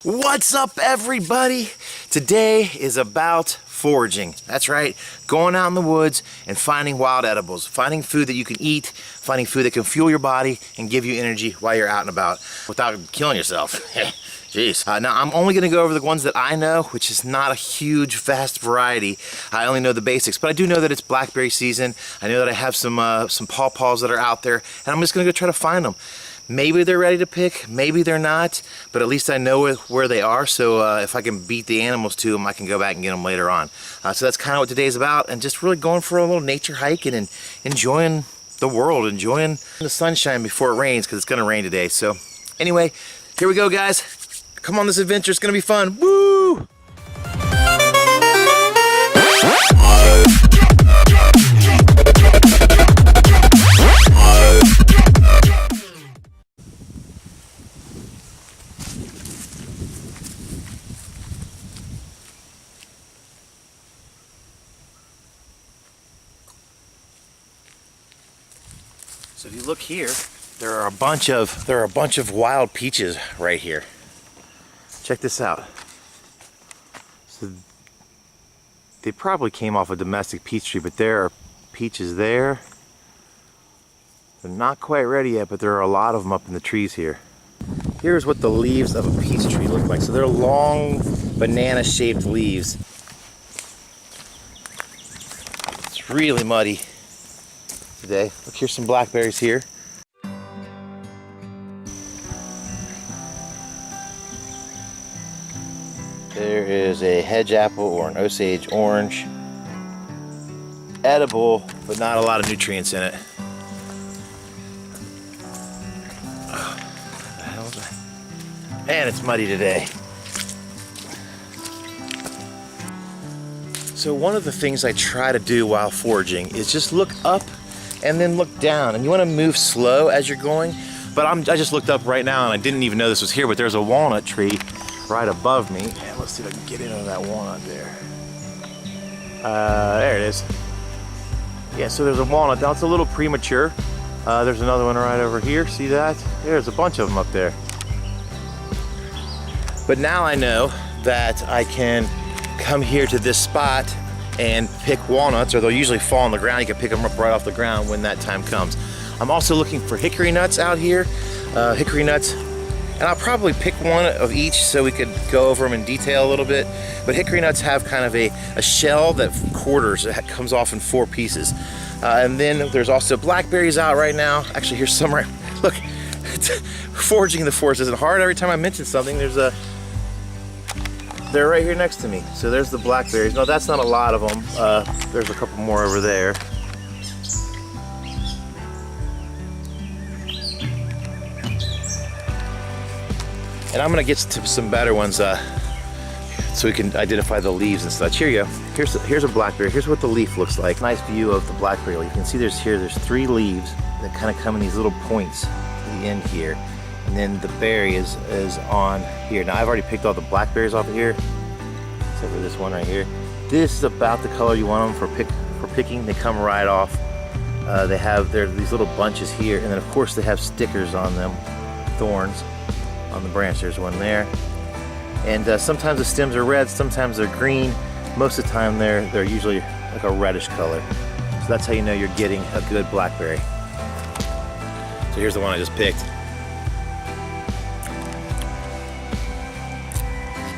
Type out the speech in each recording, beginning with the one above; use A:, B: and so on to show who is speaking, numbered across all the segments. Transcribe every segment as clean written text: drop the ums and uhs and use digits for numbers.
A: What's up, everybody? Today is about foraging. That's right, going out in the woods and finding wild edibles, finding food that you can eat, finding food that can fuel your body and give you energy while you're out and about without killing yourself. Jeez. Now, I'm only going to go over the ones that I know, which is not a huge, vast variety. I only know the basics, but I do know that it's blackberry season. I know that I have some pawpaws that are out there, and I'm just going to go try to find them. Maybe they're ready to pick, maybe they're not, but at least I know where they are, so if I can beat the animals to them, I can go back and get them later on. So that's kind of what today's about, and just really going for a little nature hike and enjoying the world, enjoying the sunshine before it rains, because it's going to rain today. So anyway, here we go, guys. Come on this adventure, it's going to be fun. Woo! So if you look here, there are a bunch of wild peaches right here. Check this out. So they probably came off a domestic peach tree, but there are peaches there. They're not quite ready yet, but there are a lot of them up in the trees here. Here's what the leaves of a peach tree look like. So they're long, banana-shaped leaves. It's really muddy today. Look, here's some blackberries here. There is a hedge apple or an Osage orange. Edible, but not a lot of nutrients in it. Oh, what the hell is that? Man, it's muddy today. So one of the things I try to do while foraging is just look up and then look down, and you want to move slow as you're going. But I just looked up right now and I didn't even know this was here, but there's a walnut tree right above me. And let's see if I can get into that walnut there. There it is. Yeah, so there's a walnut. Now it's a little premature. There's another one right over here. See that? There's a bunch of them up there. But now I know that I can come here to this spot and pick walnuts, or they'll usually fall on the ground. You can pick them up right off the ground when that time comes. I'm also looking for hickory nuts out here, hickory nuts, and I'll probably pick one of each so we could go over them in detail a little bit. But hickory nuts have kind of a shell that quarters, it comes off in 4 pieces. And then there's also blackberries out right now. Actually, here's some right, look, foraging in the forest isn't hard. Every time I mention something, they're right here next to me. So there's the blackberries. No, that's not a lot of them. There's a couple more over there. And I'm gonna get to some better ones so we can identify the leaves and such. Here you go. Here's a blackberry. Here's what the leaf looks like. Nice view of the blackberry leaf. You can see there's 3 leaves that kind of come in these little points to the end here. And then the berry is on here. Now I've already picked all the blackberries off of here, except for this one right here. This is about the color you want them for picking. They come right off. They have these little bunches here, and then of course they have stickers on them, thorns on the branch. There's one there. And sometimes the stems are red, sometimes they're green. Most of the time they're usually like a reddish color. So that's how you know you're getting a good blackberry. So here's the one I just picked.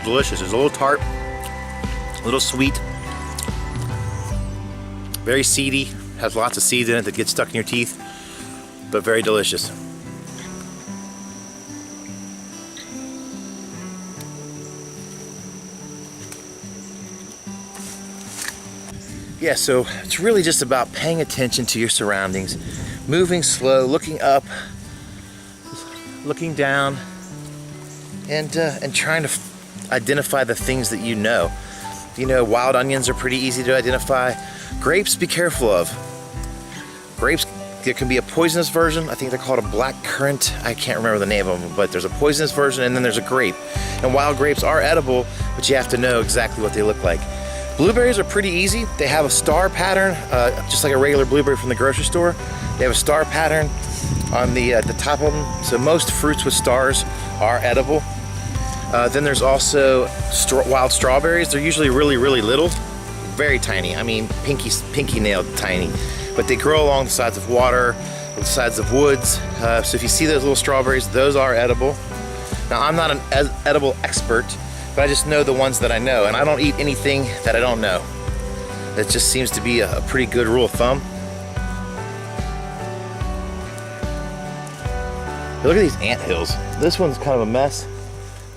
A: Delicious. It's a little tart, a little sweet, very seedy, has lots of seeds in it that get stuck in your teeth, but very delicious. Yeah, so it's really just about paying attention to your surroundings, moving slow, looking up, looking down, and trying to identify the things that you know. You know, wild onions are pretty easy to identify. Grapes, be careful of. Grapes, there can be a poisonous version. I think they're called a black currant. I can't remember the name of them, but there's a poisonous version and then there's a grape. And wild grapes are edible, but you have to know exactly what they look like. Blueberries are pretty easy. They have a star pattern, just like a regular blueberry from the grocery store. They have a star pattern on the top of them. So most fruits with stars are edible. Then there's also wild strawberries. They're usually really, really little, very tiny. I mean, pinky nailed tiny. But they grow along the sides of water, the sides of woods. So if you see those little strawberries, those are edible. Now, I'm not an edible expert, but I just know the ones that I know, and I don't eat anything that I don't know. That just seems to be a pretty good rule of thumb. Look at these ant hills. This one's kind of a mess.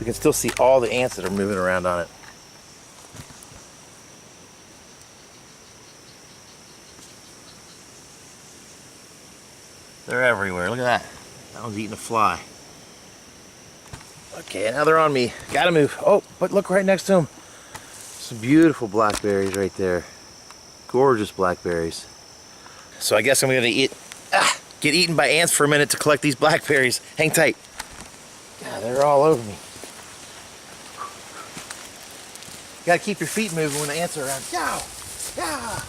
A: You can still see all the ants that are moving around on it. They're everywhere. Look at that. That one's eating a fly. Okay, now they're on me. Gotta move. Oh, but look right next to them. Some beautiful blackberries right there. Gorgeous blackberries. So I guess I'm gonna get eaten by ants for a minute to collect these blackberries. Hang tight. God, they're all over me. You gotta keep your feet moving when the ants are around. Yow! Yeah!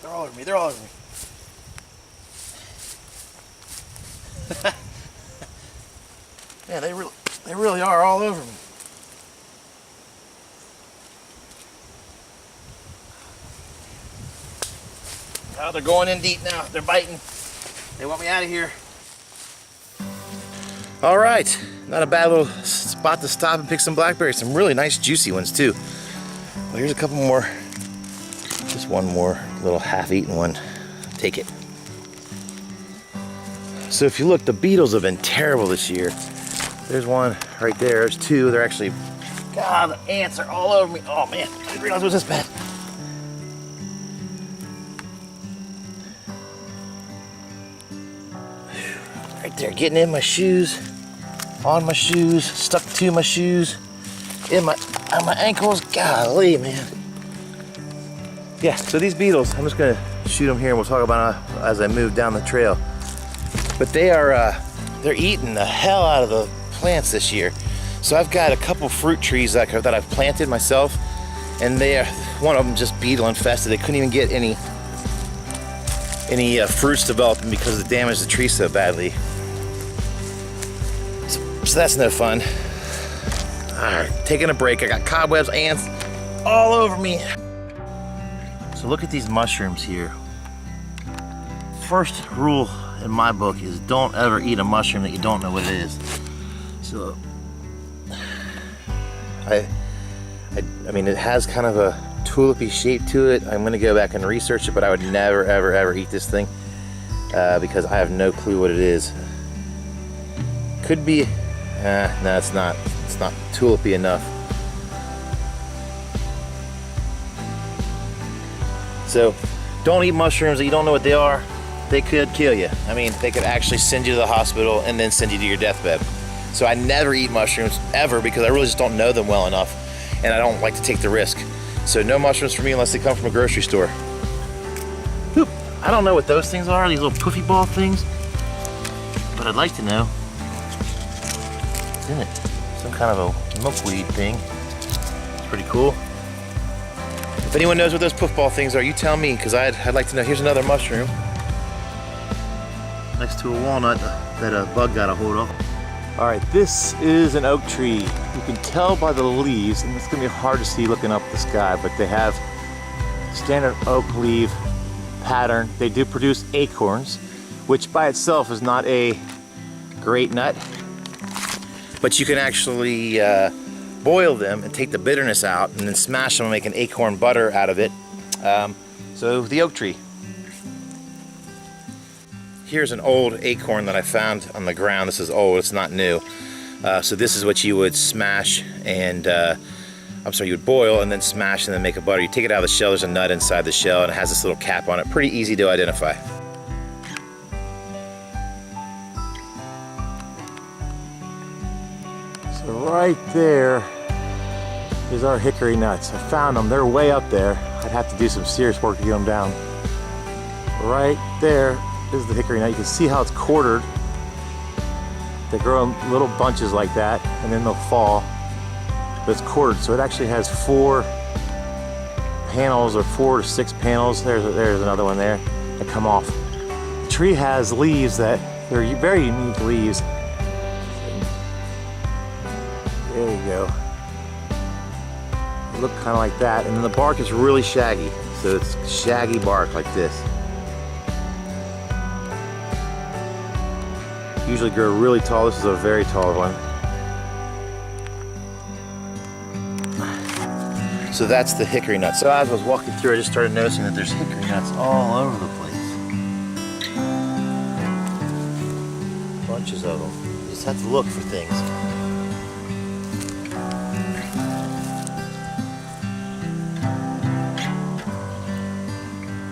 A: They're all over me. They're all over me. Man, they really are all over me. Oh, they're going in deep now. They're biting. They want me out of here. All right, not a bad little spot to stop and pick some blackberries. Some really nice juicy ones too. Well, here's a couple more. Just one more little half-eaten one. Take it. So if you look, the beetles have been terrible this year. There's one right there. There's two. They're actually, God, the ants are all over me. Oh man, I didn't realize it was this bad. Right there, getting in my shoes, on my shoes, stuck to my shoes, on my ankles. Golly, man. Yeah, so these beetles, I'm just gonna shoot them here and we'll talk about them as I move down the trail. But they're eating the hell out of the plants this year. So I've got a couple fruit trees that I've planted myself, and one of them just beetle infested. They couldn't even get any fruits developing because it damaged the tree so badly. So that's no fun. All right, taking a break. I got cobwebs, ants all over me. So look at these mushrooms here. First rule in my book is don't ever eat a mushroom that you don't know what it is. So I mean, it has kind of a tulipy shape to it. I'm gonna go back and research it, but I would never ever eat this thing because I have no clue what it is. Could be, no, it's not tulipy enough. So don't eat mushrooms that you don't know what they are. They could kill you. I mean, they could actually send you to the hospital and then send you to your deathbed. So I never eat mushrooms ever because I really just don't know them well enough, and I don't like to take the risk. So no mushrooms for me unless they come from a grocery store. Oop. I don't know what those things are, these little poofy ball things, but I'd like to know. What's in it? Some kind of a milkweed thing. It's pretty cool. If anyone knows what those poof ball things are, you tell me, because I'd like to know. Here's another mushroom next to a walnut that a bug got a hold of. All right, this is an oak tree. You can tell by the leaves, and it's gonna be hard to see looking up the sky, but they have standard oak leaf pattern. They do produce acorns, which by itself is not a great nut, but you can actually boil them and take the bitterness out and then smash them and make an acorn butter out of it. So the oak tree. Here's an old acorn that I found on the ground. This is old, it's not new. So this is what you would smash and, you would boil and then smash and then make a butter. You take it out of the shell, there's a nut inside the shell and it has this little cap on it. Pretty easy to identify. So right there is our hickory nuts. I found them, they're way up there. I'd have to do some serious work to get them down. Right there is the hickory nut. You can see how it's quartered. They grow in little bunches like that and then they'll fall. But it's quartered, so it actually has 4 panels or 4 to 6 panels. There's another one there that come off. The tree has leaves that they're very unique leaves. There you go. They look kind of like that, and then the bark is really shaggy. So it's shaggy bark like this. Usually grow really tall. This is a very tall one. So that's the hickory nut. So as I was walking through, I just started noticing that there's hickory nuts all over the place. Bunches of them. You just have to look for things.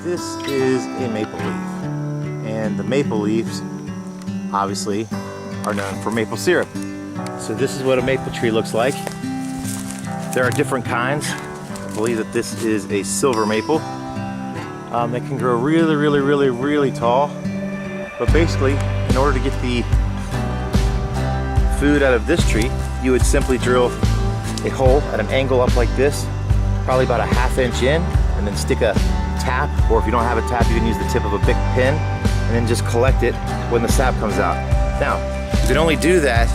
A: This is a maple leaf. And the maple leaves, obviously, are known for maple syrup. So this is what a maple tree looks like. There are different kinds. I believe that this is a silver maple. They can grow really, really, really, really tall. But basically, in order to get the food out of this tree, you would simply drill a hole at an angle up like this, probably about a ½ inch in, and then stick a tap, or if you don't have a tap, you can use the tip of a big pin, and then just collect it when the sap comes out. Now, you can only do that.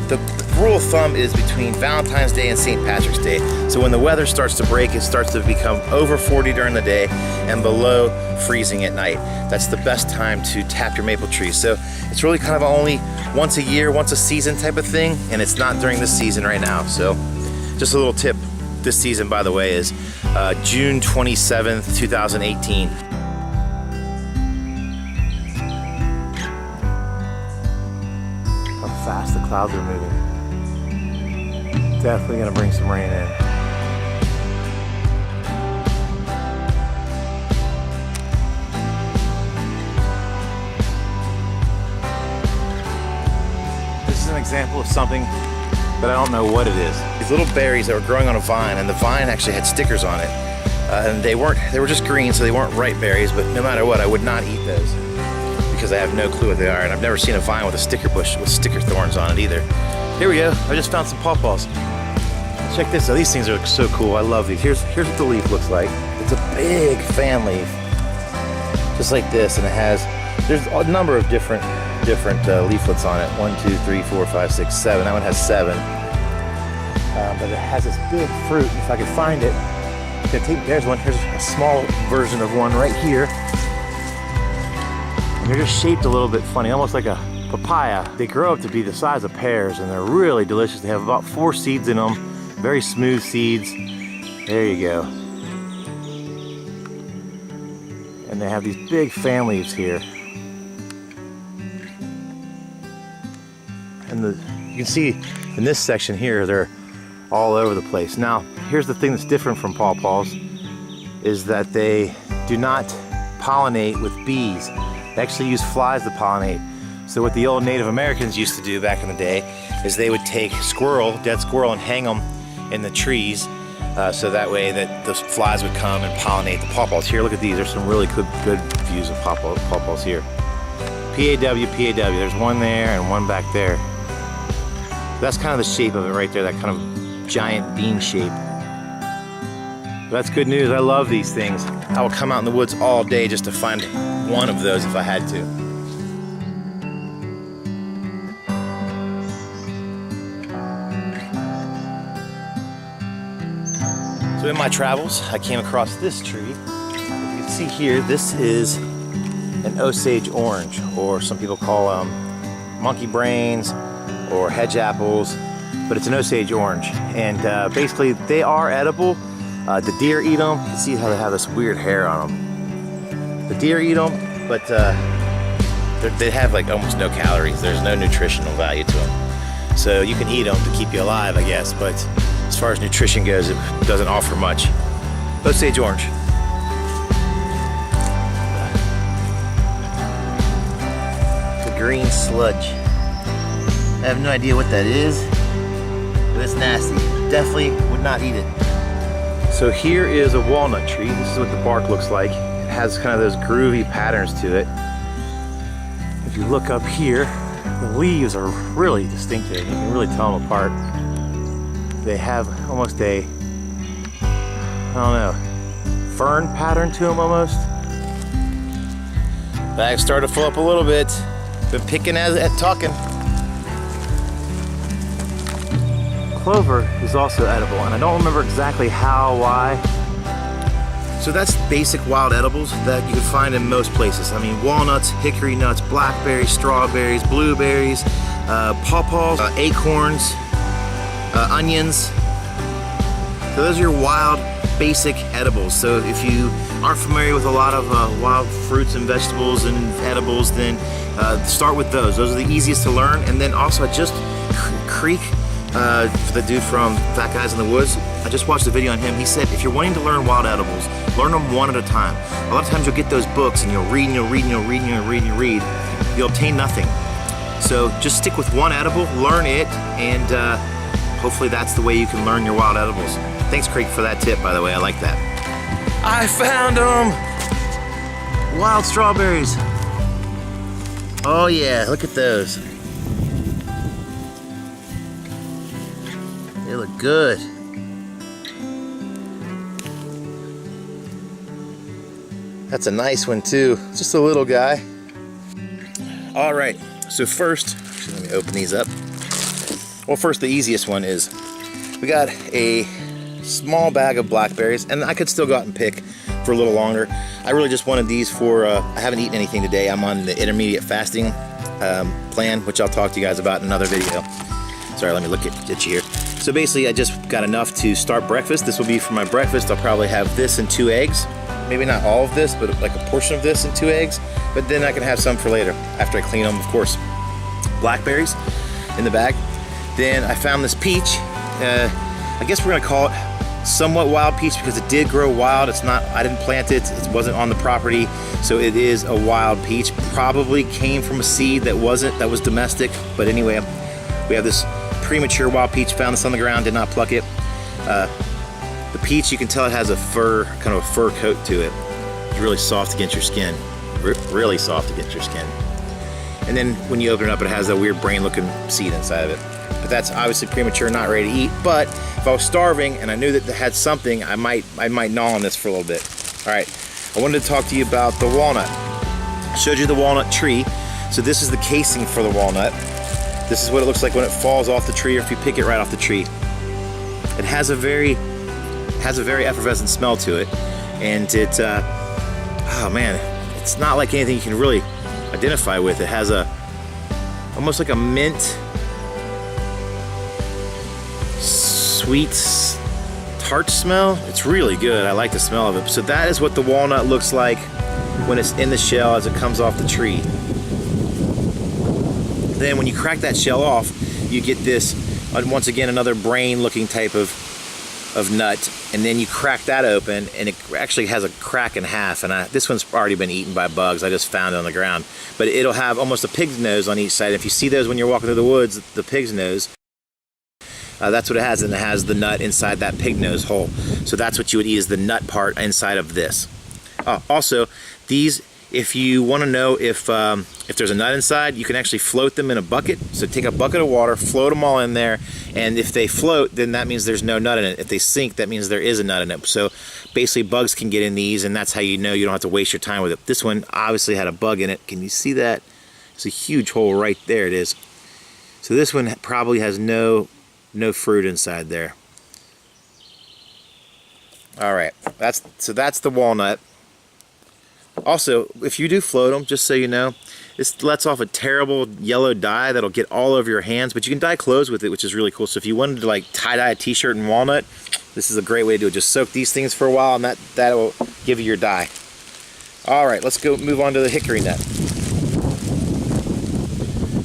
A: The rule of thumb is between Valentine's Day and St. Patrick's Day. So when the weather starts to break, it starts to become over 40 during the day and below freezing at night. That's the best time to tap your maple tree. So it's really kind of only once a year, once a season type of thing, and it's not during this season right now. So just a little tip. This season, by the way, is June 27th, 2018. How fast the clouds are moving. Definitely gonna bring some rain in. This is an example of something but I don't know what it is. These little berries that were growing on a vine, and the vine actually had stickers on it. And they were just green, so they weren't ripe berries, but no matter what, I would not eat those because I have no clue what they are, and I've never seen a vine with a sticker bush with sticker thorns on it either. Here we go, I just found some pawpaws. Check this out, these things are so cool, I love these. Here's what the leaf looks like. It's a big fan leaf, just like this, and there's a number of different leaflets on it. 1, 2, 3, 4, 5, 6, 7. That one has 7. But it has this big fruit. If I could find it, there's one. Here's a small version of one right here. And they're just shaped a little bit funny, almost like a papaya. They grow up to be the size of pears, and they're really delicious. They have about 4 seeds in them, very smooth seeds. There you go. And they have these big fan leaves here. And you can see in this section here, they're all over the place. Now, here's the thing that's different from pawpaws, is that they do not pollinate with bees. They actually use flies to pollinate. So what the old Native Americans used to do back in the day is they would take dead squirrel, and hang them in the trees so that way that the flies would come and pollinate the pawpaws. Here, look at these. There's some really good views of pawpaws here. PAW, there's one there and one back there. That's kind of the shape of it right there, that kind of giant bean shape. That's good news. I love these things. I will come out in the woods all day just to find one of those if I had to. So in my travels, I came across this tree. You can see here, this is an Osage orange, or some people call them monkey brains or hedge apples, but it's an Osage orange. And basically they are edible. The deer eat them. You can see how they have this weird hair on them. The deer eat them, but they have like almost no calories. There's no nutritional value to them. So you can eat them to keep you alive, I guess, but as far as nutrition goes, it doesn't offer much. Osage orange. The green sludge. I have no idea what that is, but it's nasty. Definitely would not eat it. So here is a walnut tree. This is what the bark looks like. It has kind of those groovy patterns to it. If you look up here, the leaves are really distinctive. You can really tell them apart. They have almost a, I don't know, fern pattern to them almost. Bag started to fill up a little bit. Been picking at talking. clover is also edible, and I don't remember exactly how, why. So that's basic wild edibles that you can find in most places. I mean, walnuts, hickory nuts, blackberries, strawberries, blueberries, pawpaws, acorns, onions. So those are your wild, basic edibles. So if you aren't familiar with a lot of wild fruits and vegetables and edibles, then start with those. Those are the easiest to learn. And then also Creek, the dude from Fat Guys in the Woods, I just watched a video on him. He said if you're wanting to learn wild edibles, learn them one at a time. A lot of times you'll get those books and you'll read and you'll read and you'll read and you'll read and you'll read. You'll obtain nothing. So just stick with one edible, learn it, and hopefully that's the way you can learn your wild edibles. Thanks, Creek, for that tip, by the way. I like that. I found them! Wild strawberries. Oh yeah, look at those. They look good. That's a nice one too. Just a little guy. All right, so first, let me open these up. Well, first, the easiest one is we got a small bag of blackberries, and I could still go out and pick for a little longer. I really just wanted these for, I haven't eaten anything today. I'm on the intermediate fasting plan, which I'll talk to you guys about in another video. Sorry, let me look at you here. So basically, I just got enough to start breakfast. This will be for my breakfast. I'll probably have this and 2 eggs. Maybe not all of this, but like a portion of this and 2 eggs. But then I can have some for later, after I clean them, of course. Blackberries in the bag. Then I found this peach. I guess we're gonna call it somewhat wild peach because it did grow wild. It's not, I didn't plant it. It wasn't on the property. So it is a wild peach. Probably came from a seed that was domestic. But anyway, we have this premature wild peach. Found this on the ground, did not pluck it. The peach, you can tell it has a kind of a fur coat to it. It's really soft against your skin. Really soft against your skin. And then when you open it up, it has that weird brain looking seed inside of it. But that's obviously premature, not ready to eat. But if I was starving and I knew that it had something, I might gnaw on this for a little bit. All right, I wanted to talk to you about the walnut. I showed you the walnut tree. So this is the casing for the walnut. This is what it looks like when it falls off the tree or if you pick it right off the tree. It has a very effervescent smell to it. And it, oh man, it's not like anything you can really identify with. It has almost like a mint, sweet, tart smell. It's really good. I like the smell of it. So that is what the walnut looks like when it's in the shell as it comes off the tree. Then when you crack that shell off, you get this, once again, another brain looking type of nut, and then you crack that open and it actually has a crack in half, and this one's already been eaten by bugs. I just found it on the ground, but it'll have almost a pig's nose on each side. If you see those when you're walking through the woods, the pig's nose, that's what it has, and it has the nut inside that pig nose hole. So that's what you would eat, is the nut part inside of this. Also, these, if you want to know if there's a nut inside, you can actually float them in a bucket. So take a bucket of water, float them all in there, and if they float, then that means there's no nut in it. If they sink, that means there is a nut in it. So basically bugs can get in these, and that's how you know you don't have to waste your time with it. This one obviously had a bug in it. Can you see that? It's a huge hole right there. It is. So this one probably has no fruit inside there. All right, that's the walnut. Also, if you do float them, just so you know, this lets off a terrible yellow dye that'll get all over your hands, but you can dye clothes with it, which is really cool. So if you wanted to like tie-dye a t-shirt in walnut, this is a great way to do it. Just soak these things for a while, and that will give you your dye. All right, let's go move on to the hickory nut.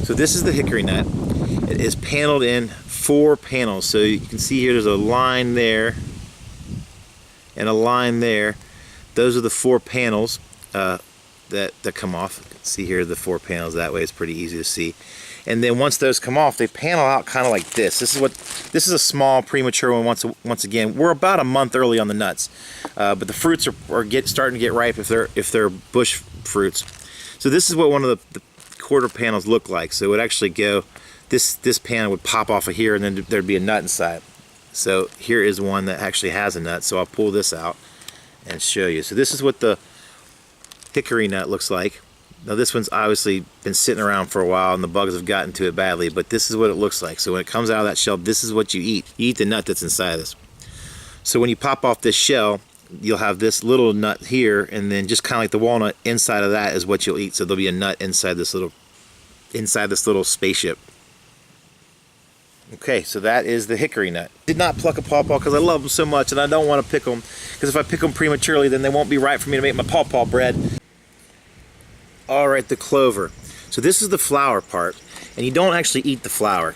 A: So this is the hickory nut. It is paneled in 4 panels. So you can see here there's a line there and a line there. Those are the 4 panels that come off. You can see here the 4 panels that way. It's pretty easy to see. And then once those come off, they panel out kind of like this. This is a small premature one. Once again, we're about a month early on the nuts, but the fruits are starting to get ripe if they're bush fruits. So this is what one of the quarter panels look like. So it would actually go, this panel would pop off of here, and then there'd be a nut inside. So here is one that actually has a nut. So I'll pull this out and show you. So this is what the hickory nut looks like. Now this one's obviously been sitting around for a while and the bugs have gotten to it badly, but this is what it looks like. So when it comes out of that shell, this is what you eat. You eat the nut that's inside of this. So when you pop off this shell, you'll have this little nut here, and then just kind of like the walnut, inside of that is what you'll eat. So there'll be a nut inside this little spaceship. Okay, so that is the hickory nut. Did not pluck a pawpaw because I love them so much and I don't want to pick them, because if I pick them prematurely then they won't be right for me to make my pawpaw bread. Alright, the clover. So this is the flower part, and you don't actually eat the flower.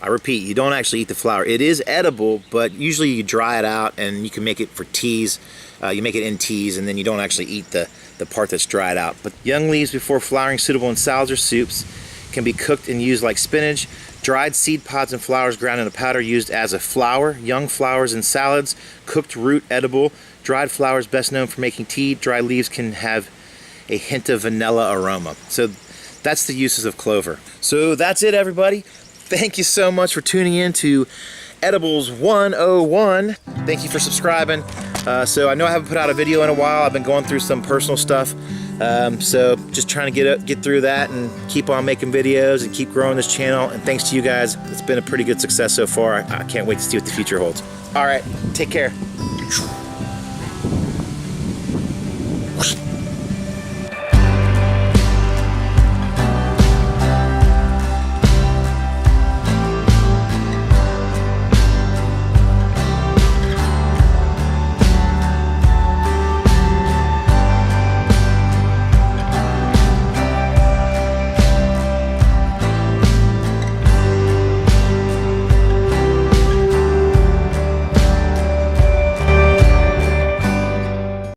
A: I repeat, you don't actually eat the flower. It is edible, but usually you dry it out and you can make it for teas. You make it in teas, and then you don't actually eat the part that's dried out. But young leaves before flowering, suitable in salads or soups, can be cooked and used like spinach. Dried seed pods and flowers ground in a powder used as a flour. Young flowers in salads. Cooked root edible. Dried flowers best known for making tea. Dried leaves can have a hint of vanilla aroma. So that's the uses of clover. So that's it, everybody. Thank you so much for tuning in to Edibles 101. Thank you for subscribing. So I know I haven't put out a video in a while. I've been going through some personal stuff. So just trying to get through that and keep on making videos and keep growing this channel. And thanks to you guys, it's been a pretty good success so far. I can't wait to see what the future holds. All right, take care.